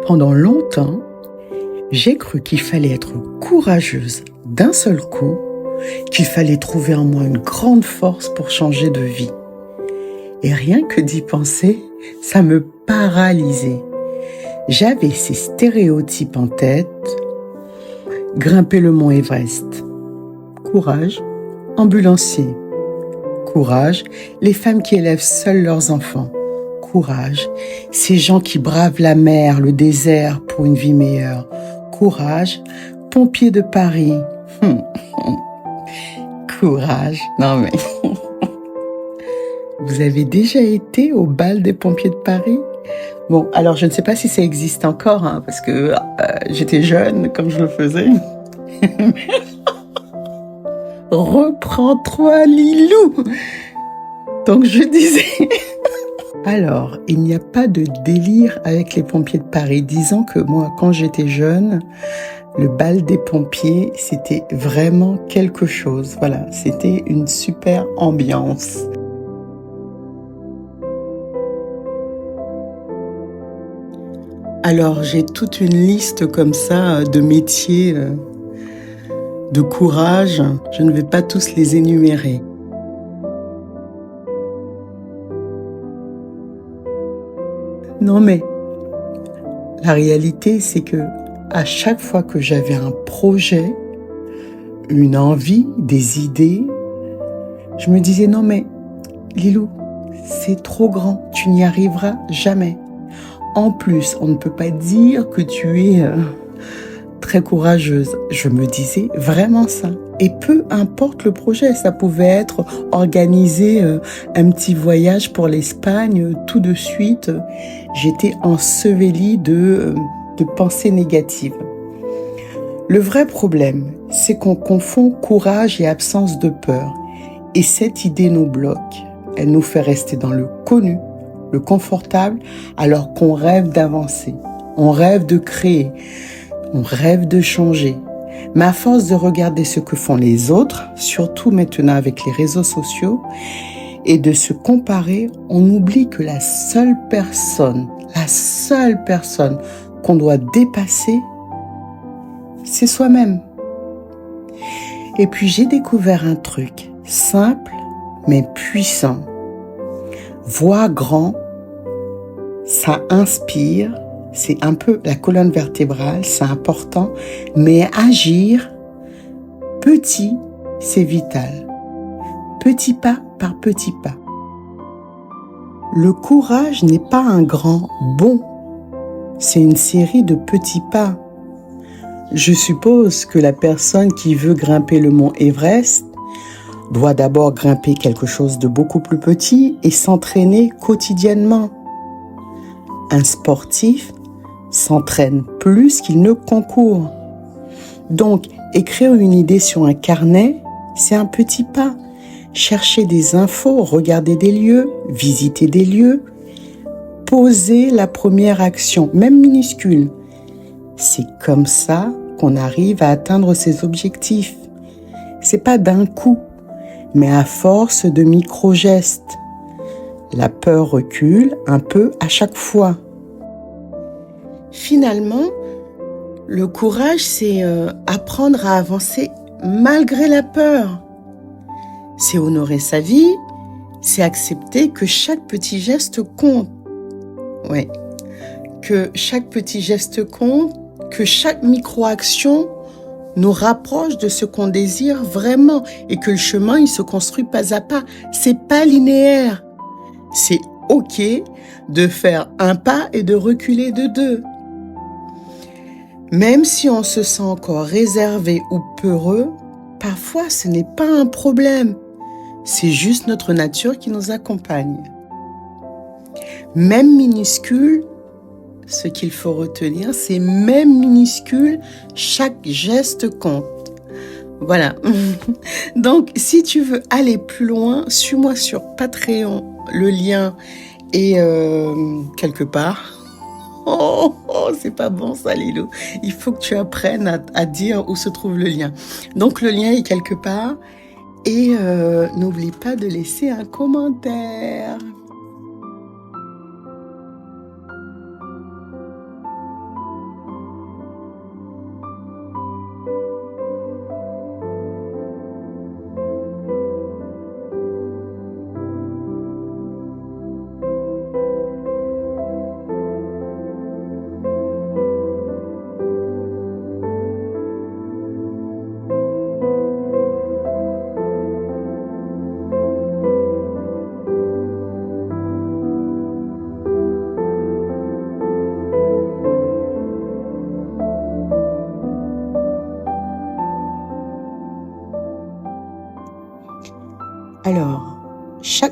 Pendant longtemps, j'ai cru qu'il fallait être courageuse d'un seul coup, qu'il fallait trouver en moi une grande force pour changer de vie. Et rien que d'y penser, ça me paralysait. J'avais ces stéréotypes en tête. Grimper le mont Everest. Courage, ambulancier. Courage, les femmes qui élèvent seules leurs enfants. Courage, ces gens qui bravent la mer, le désert pour une vie meilleure. Courage, pompiers de Paris. Courage, non mais... Vous avez déjà été au bal des pompiers de Paris? Bon, alors je ne sais pas si ça existe encore, hein, parce que j'étais jeune comme je le faisais. Reprends-toi, Lilou. Donc je disais... Alors, il n'y a pas de délire avec les pompiers de Paris. Disons que moi, quand j'étais jeune, le bal des pompiers, c'était vraiment quelque chose. Voilà, c'était une super ambiance. Alors, j'ai toute une liste comme ça de métiers, de courage. Je ne vais pas tous les énumérer. Non mais, la réalité, c'est que à chaque fois que j'avais un projet, une envie, des idées, je me disais non mais, Lilou, c'est trop grand, tu n'y arriveras jamais. En plus, on ne peut pas dire que tu es très courageuse. Je me disais vraiment ça. Et peu importe le projet, ça pouvait être organiser un petit voyage pour l'Espagne, tout de suite, j'étais ensevelie de pensées négatives. Le vrai problème, c'est qu'on confond courage et absence de peur. Et cette idée nous bloque. Elle nous fait rester dans le connu, le confortable, alors qu'on rêve d'avancer. On rêve de créer. On rêve de changer. Mais à force de regarder ce que font les autres, surtout maintenant avec les réseaux sociaux, et de se comparer, on oublie que la seule personne qu'on doit dépasser, c'est soi-même. Et puis j'ai découvert un truc simple mais puissant. Voir grand, ça inspire, c'est un peu la colonne vertébrale, c'est important, mais agir petit, c'est vital. Petit pas par petit pas. Le courage n'est pas un grand bond, c'est une série de petits pas. Je suppose que la personne qui veut grimper le mont Everest doit d'abord grimper quelque chose de beaucoup plus petit et s'entraîner quotidiennement. Un sportif s'entraîne plus qu'il ne concourt. Donc, écrire une idée sur un carnet, c'est un petit pas. Chercher des infos, regarder des lieux, visiter des lieux, poser la première action, même minuscule. C'est comme ça qu'on arrive à atteindre ses objectifs. C'est pas d'un coup, mais à force de micro-gestes. La peur recule un peu à chaque fois. Finalement, le courage, c'est apprendre à avancer malgré la peur. C'est honorer sa vie, c'est accepter que chaque petit geste compte. Ouais, que chaque petit geste compte, que chaque micro-action nous rapproche de ce qu'on désire vraiment et que le chemin, il se construit pas à pas. C'est pas linéaire. C'est OK de faire un pas et de reculer de 2. Même si on se sent encore réservé ou peureux, parfois ce n'est pas un problème. C'est juste notre nature qui nous accompagne. Même minuscule, ce qu'il faut retenir, c'est même minuscule, chaque geste compte. Voilà. Donc, si tu veux aller plus loin, suis-moi sur Patreon. Le lien est quelque part. Oh, c'est pas bon ça, Lilou. Il faut que tu apprennes à dire où se trouve le lien. Donc, le lien est quelque part. Et n'oublie pas de laisser un commentaire.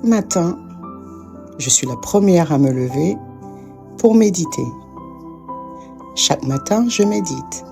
chaque matin, je suis la première à me lever pour méditer. Chaque matin, je médite.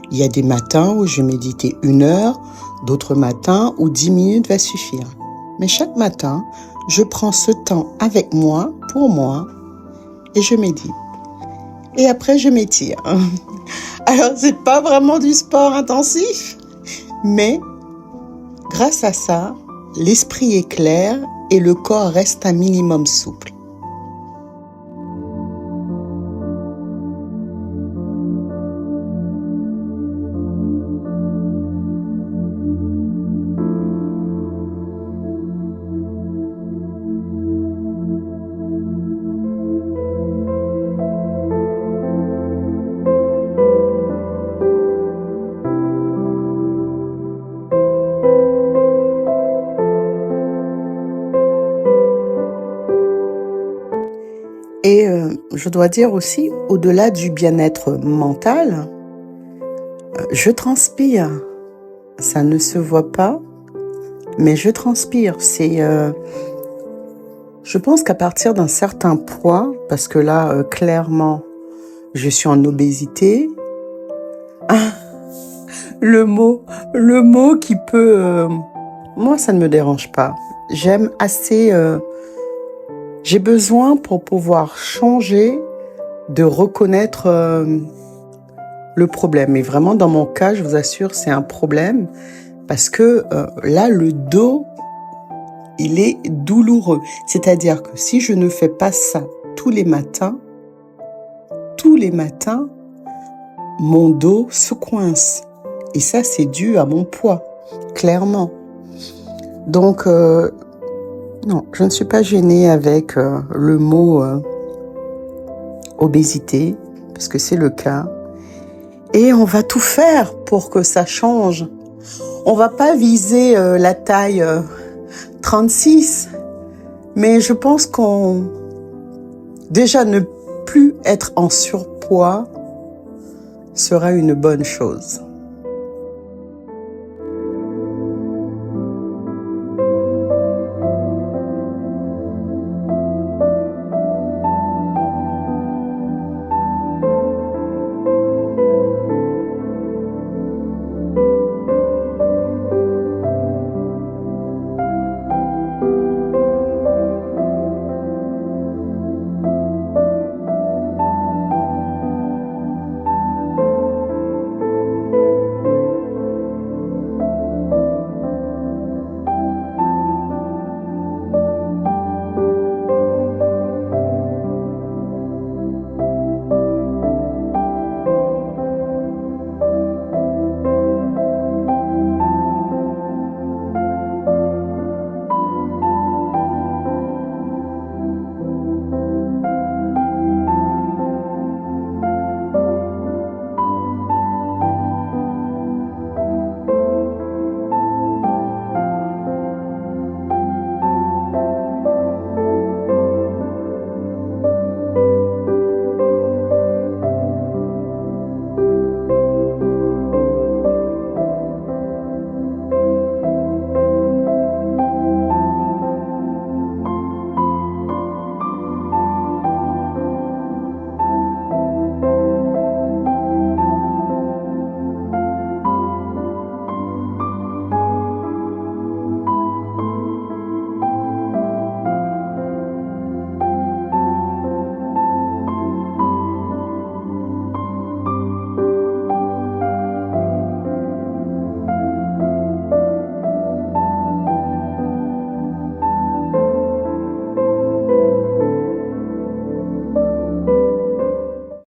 Il y a des matins où je méditais 1 heure, d'autres matins où 10 minutes va suffire. Mais chaque matin, je prends ce temps avec moi, pour moi, et je médite. Et après, je m'étire. Alors, c'est pas vraiment du sport intensif, mais grâce à ça, l'esprit est clair et le corps reste un minimum souple. Et je dois dire aussi, au-delà du bien-être mental, je transpire. Ça ne se voit pas, mais je transpire. Je pense qu'à partir d'un certain poids, parce que là, clairement, je suis en obésité, le mot qui peut... moi, ça ne me dérange pas. J'aime assez... j'ai besoin pour pouvoir changer, de reconnaître le problème. Et vraiment, dans mon cas, je vous assure, c'est un problème parce que là, le dos, il est douloureux. C'est-à-dire que si je ne fais pas ça tous les matins, mon dos se coince. Et ça, c'est dû à mon poids, clairement. Donc, non, je ne suis pas gênée avec le mot obésité, parce que c'est le cas. Et on va tout faire pour que ça change. On va pas viser la taille 36, mais je pense qu'on... Déjà, ne plus être en surpoids sera une bonne chose.